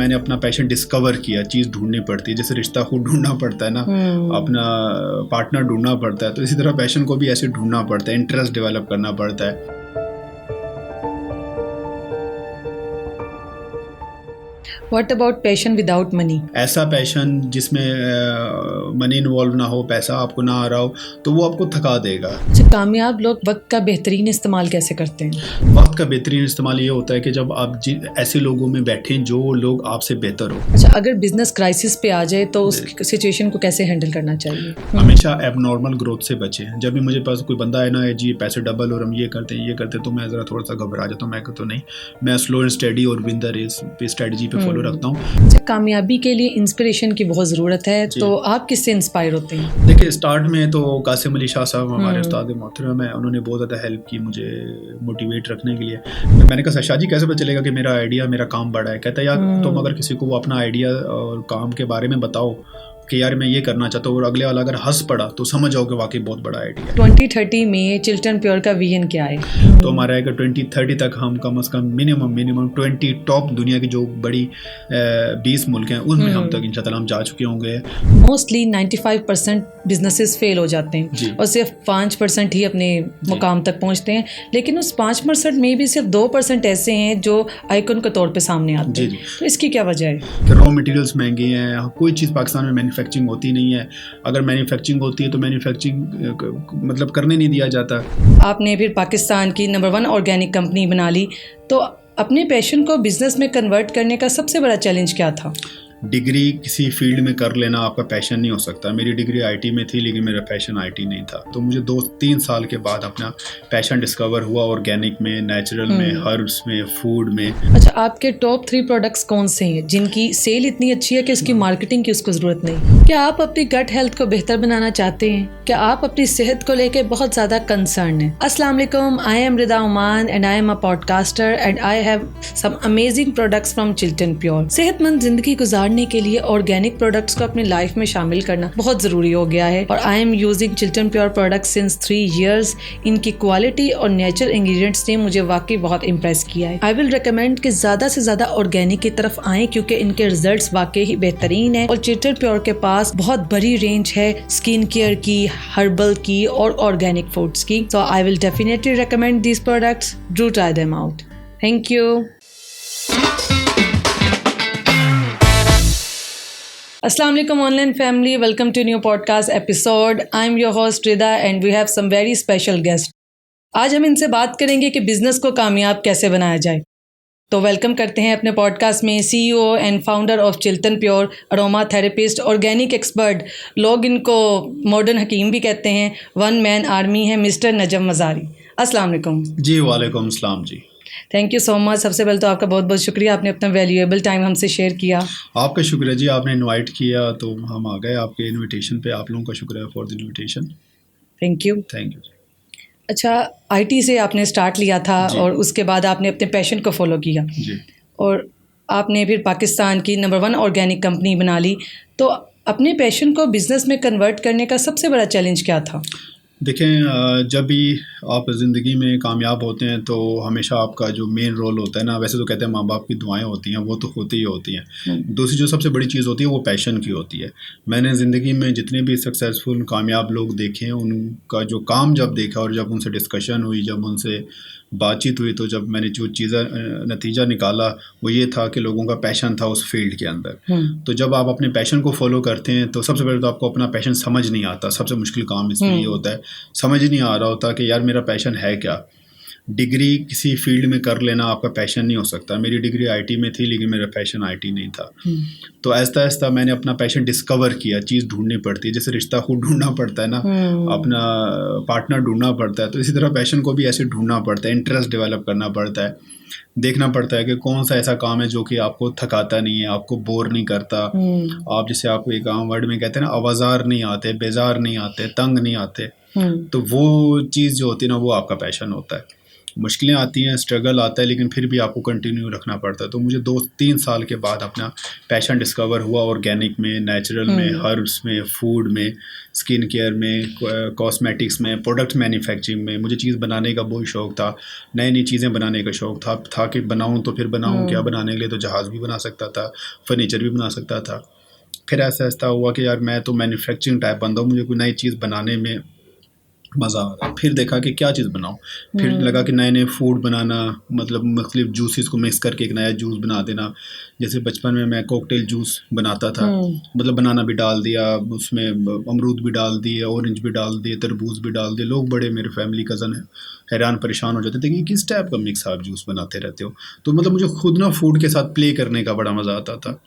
मैंने अपना passion discover किया। चीज़ ढूंढनी पड़ती है, जैसे रिश्ता खुद ढूंढना पड़ता है ना, अपना पार्टनर ढूंढना पड़ता है, तो इसी तरह पैशन को भी ऐसे ढूंढना पड़ता है, इंटरेस्ट डेवलप करना पड़ता है। What about passion without money? ऐसा पैशन जिसमें मनी इन्वॉल्व ना हो, पैसा आपको ना आ रहा हो, तो वो आपको थका देगा। अच्छा, कामयाब लोग वक्त का बेहतरीन इस्तेमाल कैसे करते हैं? वक्त का बेहतरीन इस्तेमाल ये होता है कि जब आप ऐसे लोगों में बैठें जो लोग आपसे बेहतर हो। अच्छा, अगर बिजनेस क्राइसिस पे आ जाए तो उस सिचुएशन को कैसे हैंडल करना चाहिए? हमेशा एबनॉर्मल ग्रोथ से बचें। जब भी मुझे पास कोई बंदा है ना, जी पैसे डबल और हम ये करते हैं तो मैं ज़रा थोड़ा सा घबरा जाता हूँ। मैं कहता हूँ नहीं, मैं स्लो एंड स्टडी और विन द रेस पे स्ट्रेटजी पे फॉलो रखता हूँ। कामयाबी के लिए इंस्पिरेशन की बहुत ज़रूरत है, तो आप किससे इंस्पायर होते हैं? देखिए, स्टार्ट में तो कासिम अली शाह साहब हमारे उस्ताद मोहतरम है, उन्होंने बहुत ज़्यादा हेल्प की मुझे मोटिवेट रखने के लिए। मैंने कहा शाह जी कैसे पता चलेगा कि मेरा आइडिया, मेरा काम बड़ा है? कहता है यार तुम अगर किसी को वो अपना आइडिया और काम के बारे में बताओ कि यार मैं ये करना चाहता हूँ, और अगले वाला अगर हंस पड़ा तो समझ जाओ कि वाकई बहुत बड़ा आइडिया। 2030 में चिल्टन प्योर का विजन क्या है? तो हमारा है कि 2030 तक हम कम से कम मिनिमम 20 टॉप दुनिया की जो बड़ी 20 मुल्क हैं उनमें हम तक इंशाअल्लाह हम जा चुके होंगे। मोस्टली 95% बिजनेसेस फेल हो जाते हैं और सिर्फ 5% ही अपने मुकाम तक पहुंचते हैं, लेकिन उस 5% में भी सिर्फ 2% ऐसे हैं जो आइकन के तौर पे सामने आते हैं। तो इसकी क्या वजह है? कि रॉ मटेरियल्स महंगे हैं, कोई चीज़ पाकिस्तान में मैन्युफैक्चरिंग होती नहीं है। अगर मैन्युफैक्चरिंग होती है तो मैन्युफैक्चरिंग मतलब करने नहीं दिया जाता। आपने फिर पाकिस्तान की नंबर 1 ऑर्गेनिक कंपनी बना ली, तो अपने पैशन को बिजनेस में कन्वर्ट करने का सबसे बड़ा चैलेंज क्या था? डिग्री किसी फील्ड में कर लेना आपका पैशन नहीं हो सकता। मेरी डिग्री आईटी में थी, लेकिन मेरा पैशन आईटी नहीं था। तो मुझे 2-3 साल के बाद अपना पैशन डिस्कवर हुआ, ऑर्गेनिक में, नेचुरल में, हर्ब्स में, फूड में। अच्छा, आपके टॉप 3 प्रोडक्ट्स कौन से हैं जिनकी सेल इतनी अच्छी है कि उसकी मार्केटिंग की उसको ज़रूरत नहीं? क्या आप अपनी गट हेल्थ को बेहतर बनाना चाहते हैं? क्या आप अपनी सेहत को लेकर बहुत ज़्यादा कंसर्न हैं? अस्सलाम वालेकुम, आई am Rida Uman and I am a podcaster and I have some amazing products from Chiltan pure. सेहतमंद जिंदगी गुजारने के लिए ऑर्गेनिक प्रोडक्ट्स को अपनी लाइफ में शामिल करना बहुत जरूरी हो गया है, और I am using Chilton pure products since 3 years। इनकी क्वालिटी और नेचुरल इंग्रेडिएंट्स ने मुझे वाकई बहुत इम्प्रेस किया है। आई विल रिकमेंड कि ज्यादा से ज्यादा ऑर्गेनिक की तरफ आएं, क्योंकि इनके रिजल्ट्स वाकई ही बेहतरीन है। और चिल्टन प्योर के पास बहुत बड़ी रेंज है स्किन केयर की, हर्बल की और ऑर्गेनिक फूड्स की। So I will definitely recommend these products. Do try them out. Thank you. Assalamu alaikum online family, welcome to new podcast episode. I'm your host Rida and we have some very special guests. आज हम इनसे बात करेंगे कि business को कामयाब कैसे बनाया जाए। तो वेलकम करते हैं अपने पॉडकास्ट में CEO and founder of Chiltan pure, aroma therapist, organic expert, लोग इनको मॉडर्न हकीम भी कहते हैं, 1 man आर्मी है, मिस्टर नजम मज़ारी। अस्सलाम वालेकुम। जी वालेकुम सलाम जी। Thank you so much. सबसे पहले तो आपका बहुत बहुत शुक्रिया, आपने अपना वैल्यूएबल टाइम हमसे शेयर किया। आपका शुक्रिया जी, आपने इनवाइट किया तो हम आ गए आपके इनविटेशन पे। आप लोगों का शुक्रिया for the invitation. Thank you. Thank you. अच्छा, आईटी से आपने स्टार्ट लिया था और उसके बाद आपने अपने पैशन को फॉलो किया जी। और आपने फिर पाकिस्तान की नंबर 1 ऑर्गेनिक कंपनी बना ली, तो अपने पैशन को बिजनेस में कन्वर्ट करने का सबसे बड़ा चैलेंज क्या था? देखें, जब भी आप ज़िंदगी में कामयाब होते हैं तो हमेशा आपका जो मेन रोल होता है ना, वैसे तो कहते हैं माँ बाप की दुआएं होती हैं, वो तो होती ही होती हैं। दूसरी जो सबसे बड़ी चीज़ होती है वो पैशन की होती है। मैंने ज़िंदगी में जितने भी सक्सेसफुल कामयाब लोग देखे हैं, उनका जो काम जब देखा और जब उनसे डिस्कशन हुई, जब उनसे बातचीत हुई, तो जब मैंने जो नतीजा निकाला वो ये था कि लोगों का पैशन था उस फील्ड के अंदर। तो जब आप अपने पैशन को फॉलो करते हैं तो सबसे पहले तो आपको अपना पैशन समझ नहीं आता। सबसे मुश्किल काम इसमें ये होता है, समझ नहीं आ रहा होता कि यार मेरा पैशन है क्या। डिग्री किसी फील्ड में कर लेना आपका पैशन नहीं हो सकता। मेरी डिग्री आईटी में थी, लेकिन मेरा पैशन आईटी नहीं था। तो आहिस्ता आहिस्ता मैंने अपना पैशन डिस्कवर किया। चीज़ ढूंढनी पड़ती है, जैसे रिश्ता खुद ढूंढना पड़ता है ना, अपना पार्टनर ढूंढना पड़ता है, तो इसी तरह पैशन को भी ऐसे ढूंढना पड़ता है, इंटरेस्ट डेवलप करना पड़ता है, देखना पड़ता है कि कौन सा ऐसा काम है जो कि आपको थकाता नहीं है, आपको बोर नहीं करता। आप जिसे आप एक आम वर्ड में कहते हैं ना, आवाज़ार नहीं आते, बेजार नहीं आते, तंग नहीं आते। तो वो चीज़ जो होती है ना, वो आपका पैशन होता है। मुश्किलें आती हैं, स्ट्रगल आता है, लेकिन फिर भी आपको कंटिन्यू रखना पड़ता है। तो मुझे 2-3 साल के बाद अपना पैशन डिस्कवर हुआ ऑर्गेनिक में, नेचुरल में, हर्ब्स में, फूड में, स्किन केयर में, कॉस्मेटिक्स में, प्रोडक्ट मैन्युफैक्चरिंग में। मुझे चीज़ बनाने का बहुत शौक़ था, नई नई चीज़ें बनाने का शौक़ था कि बनाऊँ तो फिर बनाऊँ क्या। बनाने के लिए तो जहाज़ भी बना सकता था, फर्नीचर भी बना सकता था। फिर ऐसा ऐसा हुआ कि यार मैं तो मैन्युफैक्चरिंग टाइप बंदा हूँ, मुझे कोई नई चीज़ बनाने में मज़ा आ रहा है। फिर देखा कि क्या चीज़ बनाऊँ, फिर लगा कि नए नए फूड बनाना, मतलब मुख्तलिफ जूसेस को मिक्स करके एक नया जूस बना देना। जैसे बचपन में मैं कॉकटेल जूस बनाता था, मतलब बनाना भी डाल दिया उसमें, अमरूद भी डाल दिए, ऑरेंज भी डाल दिए, तरबूज भी डाल दिए। लोग बड़े, मेरे फैमिली कज़न है, हैरान परेशान हो जाते थे कि किस टाइप का मिक्स आप जूस बनाते रहते हो। तो मतलब मुझे खुद ना फूड के साथ प्ले करने का बड़ा मज़ा आता था।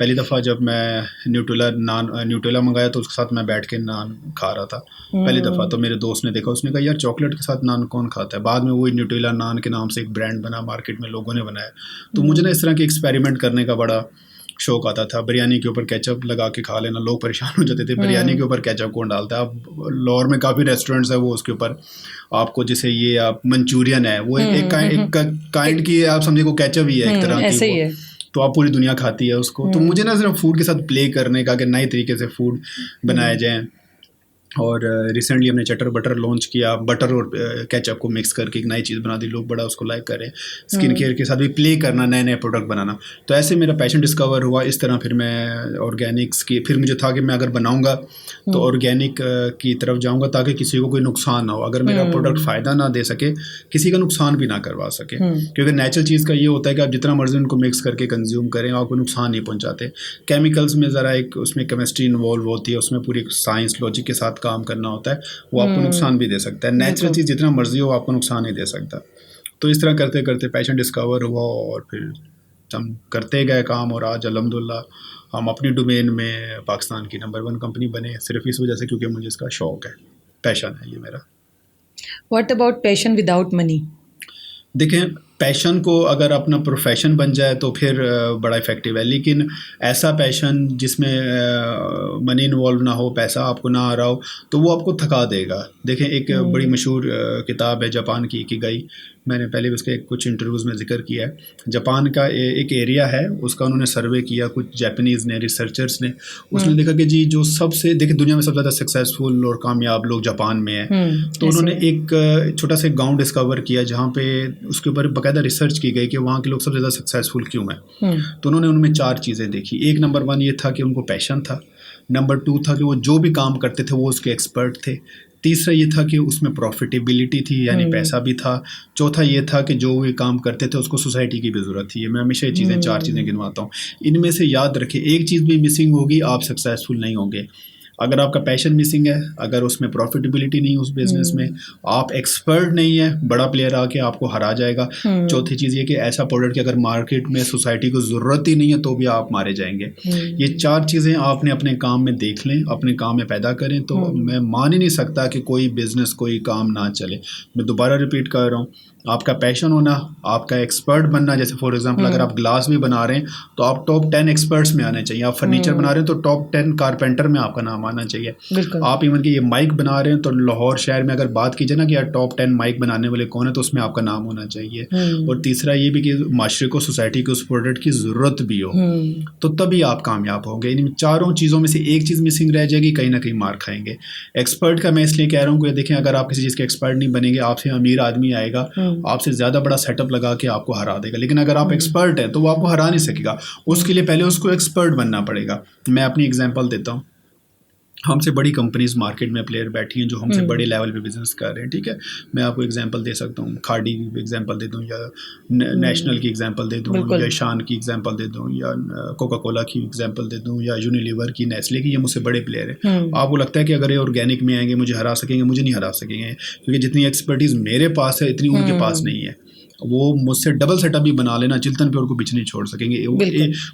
पहली दफ़ा जब मैं न्यूटेला मंगाया तो उसके साथ मैं बैठ के नान खा रहा था। पहली दफ़ा तो मेरे दोस्त ने देखा, उसने कहा यार चॉकलेट के साथ नान कौन खाता है। बाद में वही न्यूटेला नान के नाम से एक ब्रांड बना, मार्केट में लोगों ने बनाया। तो मुझे ना इस तरह के एक्सपेरिमेंट करने का बड़ा शौक़ आता था। बिरयानी के ऊपर केचप लगा के खा लेना, लोग परेशान हो जाते थे, बिरयानी के ऊपर केचप कौन डालता है। अब लाहौर में काफ़ी रेस्टोरेंट्स है, वो उसके ऊपर आपको, जैसे ये आप मंचूरियन है, वो एक काइंड की आप समझिए, को केचप ही है एक तरह की वो, तो आप पूरी दुनिया खाती है उसको। तो मुझे ना सिर्फ फूड के साथ प्ले करने का कि नए तरीके से फूड बनाए जाएं। और रिसेंटली हमने चटर बटर लॉन्च किया, बटर और केचप को मिक्स करके एक नई चीज़ बना दी, लोग बड़ा उसको लाइक करें। स्किन केयर के साथ भी प्ले करना, नए नए प्रोडक्ट बनाना। तो ऐसे मेरा पैशन डिस्कवर हुआ। इस तरह फिर मैं ऑर्गेनिक्स की, फिर मुझे था कि मैं अगर बनाऊंगा तो ऑर्गेनिक की तरफ जाऊंगा ताकि किसी को कोई नुकसान ना हो। अगर मेरा प्रोडक्ट फ़ायदा ना दे सके, किसी का नुकसान भी ना करवा सके, क्योंकि नेचुरल चीज़ का ये होता है कि आप जितना मर्जी उनको मिक्स करके कंज्यूम करें, आपको नुकसान नहीं पहुँचाते। केमिकल्स में ज़रा एक उसमें केमिस्ट्री इन्वॉल्व होती है, उसमें पूरी साइंस लॉजिक के साथ काम करना होता है, वो आपको नुकसान भी दे सकता है। नेचुरल चीज़ जितना मर्जी हो, आपको नुकसान नहीं दे सकता। तो इस तरह करते करते पैशन डिस्कवर हुआ और फिर हम करते गए काम, और आज अल्हम्दुलिल्लाह हम अपनी डोमेन में पाकिस्तान की नंबर 1 कंपनी बने, सिर्फ इस वजह से क्योंकि मुझे इसका शौक़ है, पैशन है ये मेरा। What about passion without money? देखें, पैशन को अगर अपना प्रोफेशन बन जाए तो फिर बड़ा इफ़ेक्टिव है, लेकिन ऐसा पैशन जिसमें मनी इन्वॉल्व ना हो, पैसा आपको ना आ रहा हो, तो वो आपको थका देगा। देखें, एक बड़ी मशहूर किताब है जापान की इकिगाई, मैंने पहले भी उसके कुछ इंटरव्यूज़ में जिक्र किया है। जापान का एक एरिया है, उसका उन्होंने सर्वे किया, कुछ जापानीज़ ने, रिसर्चर्स ने। उसने देखा कि जी जो सबसे, देखिए दुनिया में सबसे ज़्यादा सक्सेसफुल और कामयाब लोग जापान में हैं। तो उन्होंने एक छोटा सा गाँव डिस्कवर किया जहाँ पे उसके ऊपर बाकायदा रिसर्च की गई कि वहाँ के लोग सबसे ज़्यादा सक्सेसफुल क्यों हैं। तो उन्होंने उनमें 4 चीज़ें देखी। एक नंबर 1 ये था कि उनको पैशन था। नंबर 2 था कि वो जो भी काम करते थे वो उसके एक्सपर्ट थे। तीसरा ये था कि उसमें प्रॉफिटेबिलिटी थी, यानी पैसा भी था। चौथा ये था कि जो भी काम करते थे उसको सोसाइटी की भी ज़रूरत थी। मैं हमेशा ये चीज़ें 4 चीज़ें गिनवाता हूँ। इनमें से याद रखें, एक चीज़ भी मिसिंग होगी, आप सक्सेसफुल नहीं होंगे। अगर आपका पैशन मिसिंग है, अगर उसमें प्रॉफिटेबिलिटी नहीं है उस बिज़नेस में, आप एक्सपर्ट नहीं है, बड़ा प्लेयर आके आपको हरा जाएगा। चौथी चीज़ ये कि ऐसा प्रोडक्ट कि अगर मार्केट में सोसाइटी को ज़रूरत ही नहीं है तो भी आप मारे जाएंगे। ये 4 चीज़ें आपने अपने काम में देख लें, अपने काम में पैदा करें, तो मैं मान ही नहीं सकता कि कोई बिज़नेस, कोई काम ना चले। मैं दोबारा रिपीट कर रहा हूँ, आपका पैशन होना, आपका एक्सपर्ट बनना। जैसे फॉर एग्जांपल अगर आप ग्लास भी बना रहे हैं तो आप टॉप 10 एक्सपर्ट्स में आने चाहिए। आप फर्नीचर बना रहे हैं तो टॉप 10 कारपेंटर में आपका नाम आना चाहिए। आप इवन कि ये माइक बना रहे हैं तो लाहौर शहर में अगर बात कीजिए ना कि यार टॉप 10 माइक बनाने वाले कौन है, तो उसमें आपका नाम होना चाहिए। और तीसरा ये भी कि माशरे को, सोसाइटी को उस प्रोडक्ट की ज़रूरत भी हो, तो तभी आप कामयाब होंगे। इन चारों चीज़ों में से एक चीज़ मिसिंग रह जाएगी, कहीं ना कहीं मार खाएंगे। एक्सपर्ट का मैं इसलिए कह रहा हूँ कि देखें, अगर आप किसी चीज़ के एक्सपर्ट नहीं बनेंगे, आपसे अमीर आदमी आएगा, आपसे ज़्यादा बड़ा सेटअप लगा के आपको हरा देगा। लेकिन अगर आप एक्सपर्ट हैं तो वो आपको हरा नहीं सकेगा। उसके लिए पहले उसको एक्सपर्ट बनना पड़ेगा। मैं अपनी एग्जांपल देता हूँ। हमसे बड़ी कंपनीज मार्केट में प्लेयर बैठी हैं जो हमसे बड़े लेवल पे बिजनेस कर रहे हैं, ठीक है। मैं आपको एग्जांपल दे सकता हूँ, खाड़ी की एग्जांपल दे दूँ, या नेशनल की एग्जांपल दे दूँ, या शान की एग्जांपल दे दूँ, या कोका कोला की एग्जांपल दे दूँ, या यूनिलीवर की, नेस्ले की। ये मुझसे बड़े प्लेयर हैं। आपको लगता है कि अगर ये ऑर्गेनिक में आएंगे मुझे हरा सकेंगे? मुझे नहीं हरा सकेंगे, क्योंकि जितनी एक्सपर्टीज़ मेरे पास है इतनी उनके पास नहीं है। वो मुझसे डबल सेटअप भी बना लेना, चिल्तन पे उनको पीछे नहीं छोड़ सकेंगे।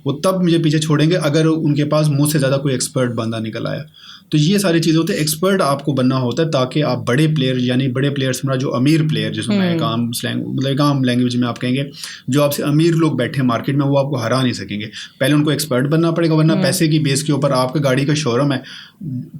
वो तब मुझे पीछे छोड़ेंगे अगर उनके पास मुझसे ज़्यादा कोई एक्सपर्ट बंदा निकल आया। तो ये सारी चीज़ें होती है, एक्सपर्ट आपको बनना होता है ताकि आप बड़े प्लेयर, यानी बड़े प्लेयर्स में जो अमीर प्लेयर, जिसमें मैं एक आम स्लैंग मतलब एक आम लैंग्वेज में आप कहेंगे, जो आपसे अमीर लोग बैठे मार्केट में, वो आपको हरा नहीं सकेंगे। पहले उनको एक्सपर्ट बनना पड़ेगा, वरना पैसे की बेस के ऊपर आपका गाड़ी का शोरूम है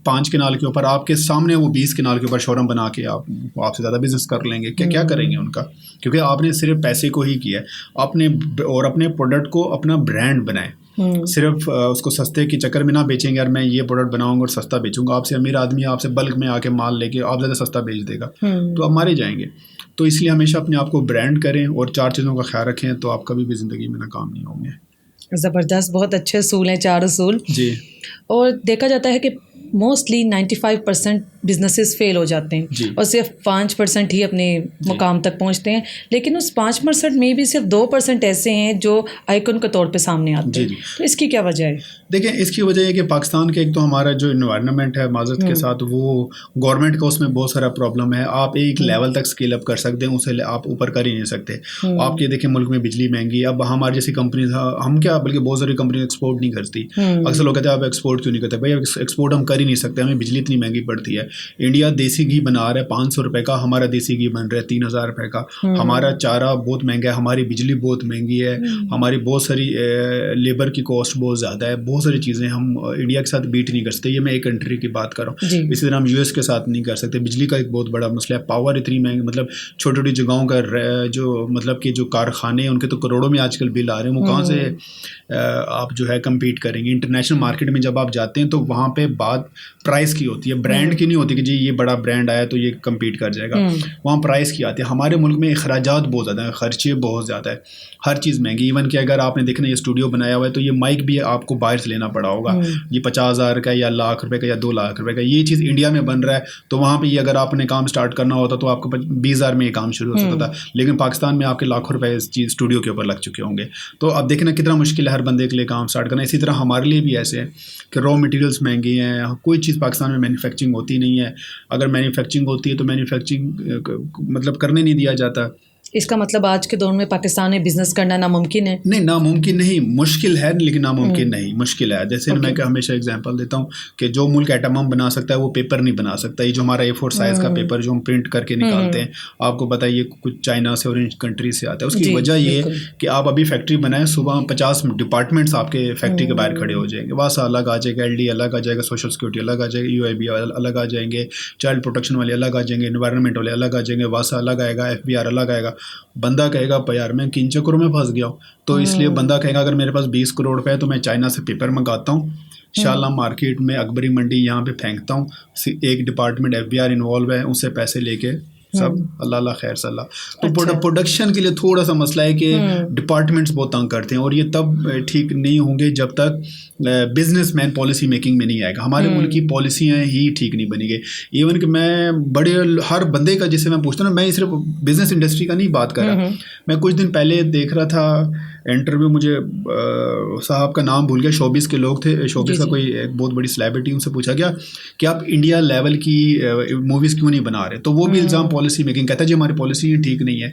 5 कनाल के ऊपर, आपके सामने वो 20 कनाल के ऊपर शोरूम बना के आपसे ज़्यादा बिजनेस कर लेंगे। क्या करेंगे उनका? क्योंकि आपने सिर्फ पैसे को ही किया है, अपने प्रोडक्ट को अपना ब्रांड बनाए। सिर्फ उसको सस्ते के चक्कर में ना बेचेंगे, यार मैं ये प्रोडक्ट बनाऊंगा और सस्ता बेचूंगा। आपसे अमीर आदमी आपसे बल्क में आके माल लेके आप ज़्यादा सस्ता बेच देगा तो आप मारे जाएंगे। तो इसलिए हमेशा अपने आप को ब्रांड करें और 4 चीज़ों का ख्याल रखें, तो आप कभी भी ज़िंदगी में नाकाम नहीं होंगे। ज़बरदस्त, बहुत अच्छे असूल हैं, 4 असूल जी। और देखा जाता है कि मोस्टली 95% बिजनेसेस फेल हो जाते हैं और सिर्फ 5% ही अपने मुकाम तक पहुंचते हैं। लेकिन उस 5% में भी सिर्फ 2% ऐसे हैं जो आइकन के तौर पे सामने आते हैं। तो इसकी क्या वजह है? देखिए, इसकी वजह है कि पाकिस्तान के एक तो हमारा जो इन्वायरमेंट है माजरत के साथ, वो गवर्नमेंट का उसमें बहुत सारा प्रॉब्लम है। आप एक लेवल तक स्केल अप कर सकते हैं, उसे आप ऊपर कर ही नहीं सकते। आपके देखिए मुल्क में बिजली महंगी, अब हमारी जैसी कंपनी, हम क्या बल्कि बहुत सारी कंपनी एक्सपोर्ट नहीं करती। अक्सर लोग कहते हैं आप एक्सपोर्ट क्यों नहीं करते? भाई एक्सपोर्ट हम कर ही नहीं सकते, हमें बिजली इतनी महंगी पड़ती है। इंडिया देसी घी बना रहा है 500 रुपये का, हमारा देसी घी बन रहा है 3000 रुपये का। हमारा चारा बहुत महंगा है, हमारी बिजली बहुत महंगी है, हमारी बहुत सारी लेबर की कॉस्ट बहुत ज़्यादा है। बहुत सारी चीज़ें हम इंडिया के साथ बीट नहीं कर सकते। ये मैं एक कंट्री की बात कर रहा हूँ। इसी तरह हम यूएस के साथ नहीं कर सकते। बिजली का एक बहुत बड़ा मसला है, पावर इतनी महंगी, मतलब छोटी छोटी जगहों का जो मतलब कि जो कारखाने हैं उनके तो करोड़ों में आजकल बिल आ रहे हैं। वो कहाँ से आप जो है कम्पीट करेंगे? इंटरनेशनल मार्केट में जब आप जाते हैं तो वहाँ पे बात प्राइस की होती है, ब्रांड की नहीं होती कि जी ये बड़ा ब्रांड आया तो ये कम्पीट कर जाएगा। वहाँ प्राइस की आती है। हमारे मुल्क में अखराजात बहुत ज़्यादा है, खर्चे बहुत ज़्यादा है, हर चीज़ महंगी। इवन कि अगर आपने देखना ये स्टूडियो बनाया हुआ है तो ये माइक भी आपको बाहर से लेना पड़ा होगा, ये 50,000 का या लाख रुपए का या 2 लाख रुपए का। ये चीज़ इंडिया में बन रहा है तो वहाँ पे ये अगर आपने काम स्टार्ट करना होता तो आपको 20,000 में ये काम शुरू हो सकता था, लेकिन पाकिस्तान में आपके लाखों रुपए इस चीज़ स्टूडियो के ऊपर लग चुके होंगे। तो अब देखना कितना मुश्किल है हर बंदे के लिए काम स्टार्ट करना। इसी तरह हमारे लिए भी ऐसे है कि रॉ मटेरियल्स महंगे हैं, कोई चीज़ पाकिस्तान में मैन्युफैक्चरिंग होती नहीं है। अगर मैन्युफैक्चरिंग होती है तो मैन्युफैक्चरिंग मतलब करने नहीं दिया जाता। इसका मतलब आज के दौर में पाकिस्तान में बिजनेस करना नामुमकिन है? नहीं, नामुमकिन नहीं, मुश्किल है, लेकिन नामुमकिन नहीं, मुश्किल है। जैसे मैं हमेशा एग्जांपल देता हूँ कि जो मुल्क एटम बम बना सकता है वो पेपर नहीं बना सकता। ये जो हमारा A4 साइज़ का पेपर जो हम प्रिंट करके निकालते हैं, आपको बताइए कुछ चाइना से और इन कंट्री से आता है। उसकी वजह ये है कि आप अभी फैक्ट्री बनाएं, सुबह 50 डिपार्टमेंट्स आपके फैक्ट्री के बाहर खड़े हो जाएंगे। वासा अलग आ जाएगा, LD अलग आ जाएगा, सोशल सिक्योरिटी अलग आ जाएगा, UIB अलग आ जाएंगे, चाइल्ड प्रोटेक्शन वाले अलग आ जाएंगे, एनवायरनमेंट वाले अलग आ जाएंगे, वासा अलग आएगा, FBR अलग आएगा। बंदा कहेगा यार मैं किन चक्करों में फंस गया हूँ। तो इसलिए बंदा कहेगा अगर मेरे पास 20 करोड़ रुपए है तो मैं चाइना से पेपर मंगाता हूँ, शाला मार्केट में अकबरी मंडी यहाँ पे फेंकता हूँ, एक डिपार्टमेंट FBR इन्वॉल्व है, उससे पैसे लेके सब अल्लाह खैर सल्ला। तो प्रोडक्शन के लिए थोड़ा सा मसला है कि डिपार्टमेंट्स बहुत तंग करते हैं और ये तब ठीक नहीं होंगे जब तक बिजनेसमैन पॉलिसी मेकिंग में नहीं आएगा। हमारे मुल्क की पॉलिसियाँ ही ठीक नहीं बनी गई। इवन कि मैं बड़े हर बंदे का जिससे मैं पूछता हूँ, मैं सिर्फ बिजनेस इंडस्ट्री का नहीं बात कर रहा। मैं कुछ दिन पहले देख रहा था इंटरव्यू, मुझे साहब का नाम भूल गया, शोबिस के लोग थे, शोबिस का कोई एक बहुत बड़ी सेलिब्रिटी, उनसे पूछा गया कि आप इंडिया लेवल की मूवीज़ क्यों नहीं बना रहे? तो वो भी इल्ज़ाम पॉलिसी मेकिंग, कहता है जी हमारी पॉलिसी ठीक नहीं है।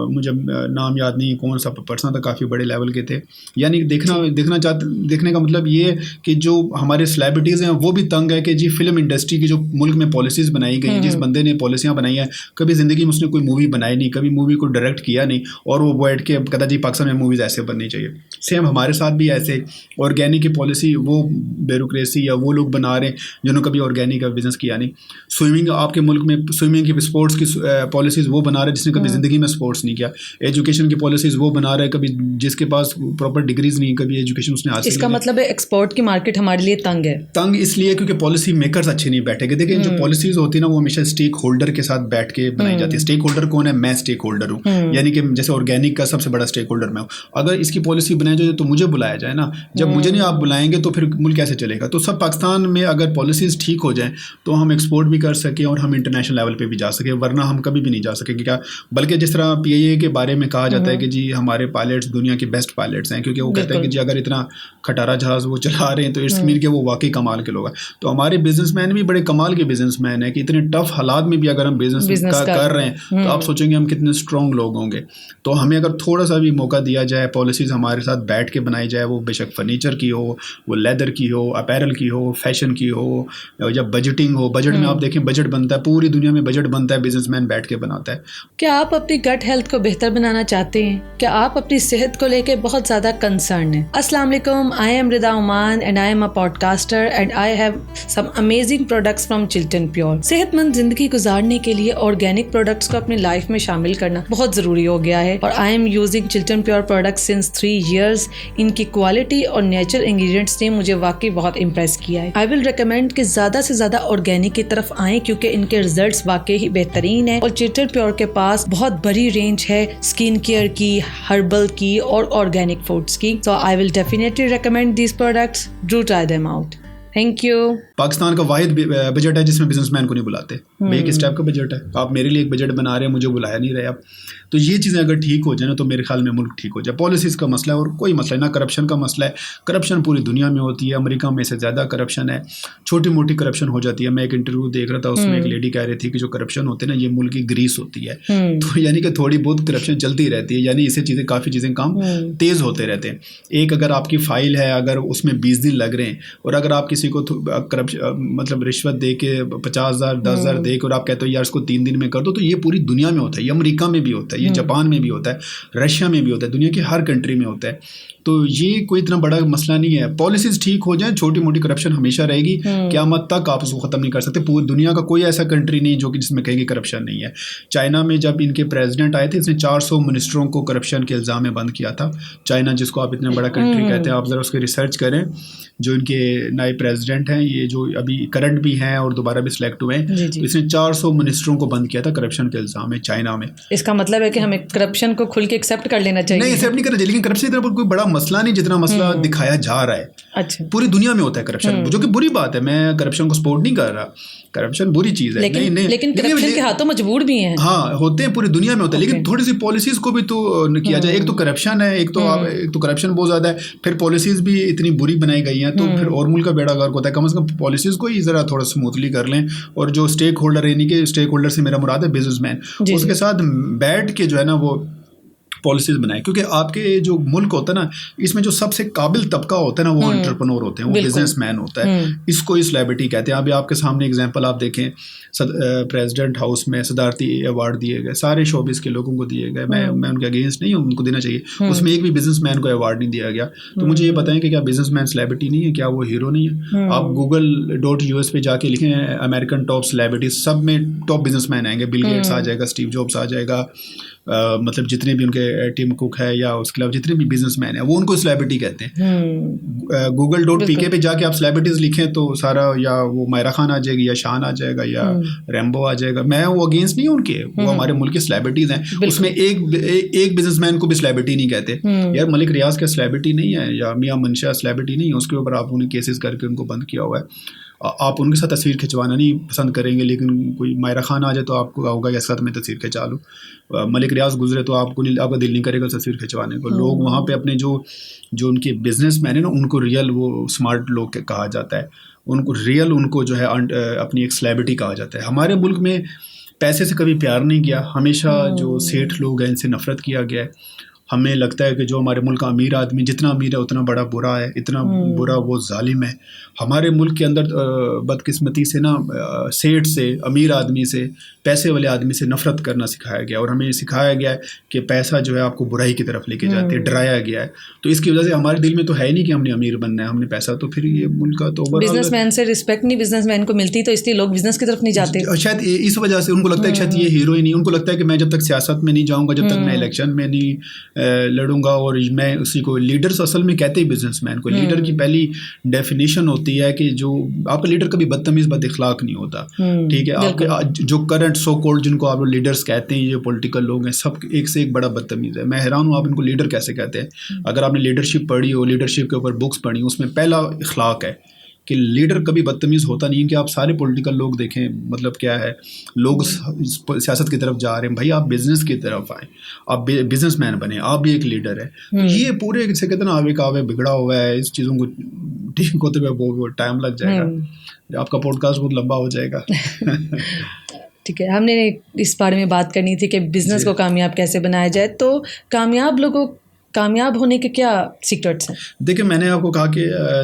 मुझे नाम याद नहीं कौन सा पर्सन था, काफ़ी बड़े लेवल के थे। यानी देखने का मतलब ये कि जो हमारे सेलिब्रिटीज़ हैं वो भी तंग है कि जी फिल्म इंडस्ट्री की जो मुल्क में पॉलिसीज़ बनाई गई हैं, जिस बंदे ने पॉलिसियाँ बनाई हैं, कभी ज़िंदगी में उसने कोई मूवी बनाई नहीं, कभी मूवी को डायरेक्ट किया नहीं, और वो बैठ के कहता जी पाकिस्तान में मूवीज़ ऐसे बननी चाहिए। सेम हमारे साथ भी ऐसे ऑर्गेनिक की पॉलिसी वो ब्यूरोक्रेसी या वो लोग बना रहे हैं जिन्होंने कभी ऑर्गेनिक का बिजनेस किया नहीं। स्विमिंग आपके मुल्क में स्विमिंग की स्पोर्ट्स की पॉलिसीज़ वो बना रहे हैं जिसने कभी ज़िंदगी में स्पोर्ट्स नहीं किया। एजुकेशन की पॉलिसीज़ वो बना रहे हैं कभी जिसके पास प्रॉपर डिग्रीज नहीं, कभी एजुकेशन उसने हासिल। इसका मतलब है एक्सपोर्ट की मार्केट हमारे लिए तंग है। तंग इसलिए क्योंकि पॉलिसी मेकर्स अच्छे नहीं बैठेंगे। देखिए जो पॉलिसीज़ होती है ना वो हमेशा स्टेक होल्डर के साथ बैठ के बनाई जाती है। स्टेक होल्डर कौन है? मैं स्टेक होल्डर हूँ। यानी कि जैसे ऑर्गेनिक का सबसे बड़ा स्टेक होल्डर होल्डर मैं हूँ, अगर इसकी पॉलिसी बनाई जाए तो मुझे बुलाया जाए ना, जब मुझे नहीं आप बुलाएंगे तो फिर मुल्क कैसे चलेगा। तो सब पाकिस्तान में अगर पॉलिसीज़ ठीक हो जाएँ तो हम एक्सपोर्ट भी कर सकें और हम इंटरनेशनल लेवल पे भी जा सकें, वरना हम कभी भी नहीं जा सकेंगे। क्या बल्कि जिस तरह PIA के बारे में कहा जाता है कि जी हमारे पायलट्स दुनिया के बेस्ट पायलट्स हैं, क्योंकि वो कहते हैं कि जी अगर इतना खटारा जहाज़ वो चला रहे हैं तो इट्स मीन कि वो वाकई कमाल के लोग हैं। तो हमारे बिजनेसमैन भी बड़े कमाल के बिजनेसमैन हैं कि इतने टफ हालात में भी अगर हम बिजनेस कर रहे हैं तो आप सोचेंगे हम कितने स्ट्रॉन्ग लोग होंगे। तो हमें अगर थोड़ा सा भी मौका दिया जाए, पॉलिसीज़ हमारे साथ बैठ के बनाई जाए, वो बेशक फर्नीचर की हो, वो लेदर की हो, अपैरल की हो, फैशन की हो, या बजटिंग हो। बजट में आप देखें बजट बनता है, पूरी दुनिया में बजट बनता है, बिजनेसमैन बैठ के बनाता है। क्या आप अपनी गट हेल्थ को बेहतर बनाना चाहते हैं? क्या आप अपनी सेहत को लेके बहुत ज़्यादा कंसर्न हैं? अस्सलाम वालेकुम, आई am Rida Uman and I am a podcaster and I have some amazing products from Chiltan pure. सेहतमंद जिंदगी गुजारने के लिए ऑर्गेनिक प्रोडक्ट्स को अपनी लाइफ में शामिल करना बहुत ज़रूरी हो गया है और I am using Chilton pure products since 3 years। इनकी क्वालिटी और नेचुरल इंग्रेडिएंट्स ने मुझे वाकई बहुत इम्प्रेस किया है। आई विल रिकमेंड कि ज़्यादा से ज़्यादा ऑर्गेनिक की तरफ आएँ क्योंकि इनके रिजल्ट्स वाकई ही बेहतरीन है और चिल्टन प्योर के पास बहुत बड़ी रेंज है स्किन केयर की, हर्बल की और ऑर्गेनिक फूड्स की। So I will definitely recommend these products, do try them out. Thank you. Pakistan का वाहिद बजट है जिसमें बिजनेसमैन को नहीं बुलाते। भाई एक स्टेप का बजट है, आप मेरे लिए एक बजट बना रहे हैं, मुझे बुलाया नहीं रहे आप। तो ये चीज़ें अगर ठीक हो जाए ना तो मेरे ख्याल में मुल्क ठीक हो जाए। पॉलिसीज़ का मसला है और कोई मसला है ना, करप्शन का मसला है। करप्शन पूरी दुनिया में होती है, अमेरिका में से ज़्यादा करप्शन है, छोटी मोटी करप्शन हो जाती है। मैं एक इंटरव्यू देख रहा था, उसमें एक लेडी कह रही थी कि जो करप्शन होते हैं ना ये मुल्क की ग्रीस होती है। तो यानी कि थोड़ी बहुत करप्शन चलती रहती है, यानी इससे चीज़ें काफ़ी चीज़ें काम तेज़ होते रहते हैं। एक अगर आपकी फ़ाइल है, अगर उसमें 20 दिन लग रहे हैं और अगर आप किसी को मतलब रिश्वत दे के 50,000 10,000 दे के और आप कहते हो यार इसको 3 दिन में कर दो, तो ये पूरी दुनिया में होता है। ये अमेरिका में भी होता है, ये जापान में भी होता है, रशिया में भी होता है, दुनिया की हर कंट्री में होता है। तो ये कोई इतना बड़ा मसला नहीं है। पॉलिसीज़ ठीक हो जाए, छोटी मोटी करप्शन हमेशा रहेगी, क़यामत तक आप उसको ख़त्म नहीं कर सकते। पूरी दुनिया का कोई ऐसा कंट्री नहीं जो कि जिसमें कहेंगे करप्शन नहीं है। चाइना में जब इनके प्रेसिडेंट आए थे, इसने 400 मिनिस्टरों को करप्शन के इल्ज़ाम में बंद किया था। चाइना जिसको आप इतना बड़ा कंट्री कहते हैं, आप ज़रा उसके रिसर्च करें। जो इनके नए प्रेसिडेंट हैं, ये जो अभी करंट भी हैं और दोबारा भी सिलेक्ट हुए हैं, तो इसने 400 मिनिस्टरों को बंद किया था करप्शन के इल्ज़ाम में चाइना में। इसका मतलब है कि हमें करप्शन को खुल के एक्सेप्ट कर लेना चाहिए। नहीं, एक्सेप्ट नहीं करना चाहिए, लेकिन करप्शन की तरफ कोई बड़ा मसला नहीं जितना मसला दिखाया जा रहा है। अच्छा, पूरी दुनिया में होता है करप्शन, जो कि बुरी बात है। मैं करप्शन को सपोर्ट नहीं कर रहा, करप्शन बुरी चीज़ है। लेकिन करप्शन के हाथों मजबूर भी हैं। हाँ, होते हैं, पूरी दुनिया में होता है, लेकिन थोड़ी सी पॉलिसीज़ को भी तो किया जाए। एक तो करप्शन है, एक तो करप्शन बहुत ज़्यादा है, फिर पॉलिसीज़ भी इतनी बुरी बनाई गई हैं, तो फिर और मुल्क का बेड़ा गर्क होता है। कम से कम पॉलिसीज़ को ही ज़रा थोड़ा स्मूथली कर लें। और जो स्टेक होल्डर, यानी कि स्टेक होल्डर से मेरा मुराद है बिजनेसमैन, उसके साथ बैठ के जो है ना वो पॉलिसीज़ बनाए। क्योंकि आपके जो मुल्क होता है ना, इसमें जो सबसे काबिल तबका होता है ना वो एंटरप्रेन्योर होते हैं, वो बिजनेसमैन होता है। इसको ही सेलिब्रिटी कहते हैं। अभी आपके सामने एग्जांपल आप देखें, प्रेसिडेंट हाउस में सदारती अवार्ड दिए गए, सारे शोबिस के लोगों को दिए गए। मैं उनके अगेंस्ट नहीं हूँ, उनको देना चाहिए। उसमें एक भी बिजनेसमैन को अवार्ड नहीं दिया गया। तो मुझे ये बताएं कि क्या बिजनेसमैन सेलिब्रिटी नहीं है? क्या वो हीरो नहीं है? आप google.us पे जाके लिखें अमेरिकन टॉप सेलिब्रिटीज, सब में टॉप बिजनेसमैन आएंगे। बिल गेट्स आ जाएगा, स्टीव जॉब्स आ जाएगा, मतलब जितने भी उनके टिम कुक है या उसके अलावा जितने भी बिजनेसमैन है वो उनको सेलिब्रिटी कहते हैं। google.pk पे जाके आप सेलिब्रिटीज लिखें तो सारा, या वो मायरा खान आ जाएगी, या शान आ जाएगा, या रैम्बो आ जाएगा। मैं वो अगेंस्ट नहीं हूँ उनके, वो हमारे मुल्क के सेलिब्रिटीज हैं। उसमें एक बिजनेसमैन को भी सेलिब्रिटी नहीं कहते। यार मलिक रियाज का सेलिब्रिटी नहीं है, या मियां मंशा सेलिब्रिटी नहीं है, उसके ऊपर आप उन्हें केसेस करके उनको बंद किया हुआ है। आप उनके साथ तस्वीर खिंचवाना नहीं पसंद करेंगे, लेकिन कोई मायरा खान आ जाए तो आपको होगा या साथ में तस्वीर खिंचा लूँ। मलिक रियाज गुजरे तो आपका दिल नहीं करेगा तस्वीर खिंचवाने को। लोग वहाँ पे अपने जो उनके बिजनेसमैन है ना, उनको रियल वो स्मार्ट लोग कहा जाता है, उनको रियल, उनको जो है अपनी एक सेलिब्रिटी कहा जाता है। हमारे मुल्क में पैसे से कभी प्यार नहीं किया, हमेशा जो सेठ लोग हैं इनसे नफरत किया गया है। हमें लगता है कि जो हमारे मुल्क का अमीर आदमी जितना अमीर है उतना बड़ा बुरा है, इतना बुरा वो जालिम है। हमारे मुल्क के अंदर बदकिस्मती से ना सेठ से, अमीर आदमी से, पैसे वाले आदमी से नफरत करना सिखाया गया, और हमें सिखाया गया है कि पैसा जो है आपको बुराई की तरफ लेके जाती है, डराया गया है। तो इसकी वजह से हमारे दिल में तो है नहीं कि हमने अमीर बनना है, हमने पैसा, तो फिर ये मुल्क का तो बिजनेसमैन से रिस्पेक्ट नहीं बिजनेसमैन को मिलती, तो इसलिए लोग बिजनेस की तरफ नहीं जाते। शायद इस वजह से उनको लगता है कि शायद ये हीरो ही नहीं। उनको लगता है कि मैं जब तक सियासत में नहीं जाऊँगा, जब तक मैं इलेक्शन में नहीं लड़ूंगा और मैं उसी को लीडर्स असल में कहते ही बिजनेसमैन को। लीडर की पहली डेफिनेशन होती है कि जो आपका लीडर कभी बदतमीज बद इखलाक नहीं होता, ठीक है। आपके जो करंट सो कॉल्ड जिनको आप लीडर्स कहते हैं, ये पॉलिटिकल लोग हैं, सब एक से एक बड़ा बदतमीज है। मैं हैरान हूँ आप इनको लीडर कैसे कहते हैं। अगर आपने लीडरशिप पढ़ी हो, लीडरशिप के ऊपर बुक्स पढ़ी, उसमें पहला इखलाक है कि लीडर कभी बदतमीज़ होता नहीं है। कि आप सारे पॉलिटिकल लोग देखें, मतलब क्या है, लोग सियासत की तरफ जा रहे हैं, भाई आप बिजनेस की तरफ आए, आप बिजनेसमैन बने, आप भी एक लीडर है। तो ये पूरे से कहते ना आवे कावे बिगड़ा हुआ है, इस चीज़ों को ठीक होते हुए बहुत टाइम लग जाएगा। आपका पॉडकास्ट बहुत लंबा हो जाएगा। ठीक है, हमने इस बारे में बात करनी थी कि बिजनेस को कामयाब कैसे बनाया जाए। तो कामयाब होने के क्या सीक्रेट्स हैं? देखिए, मैंने आपको कहा कि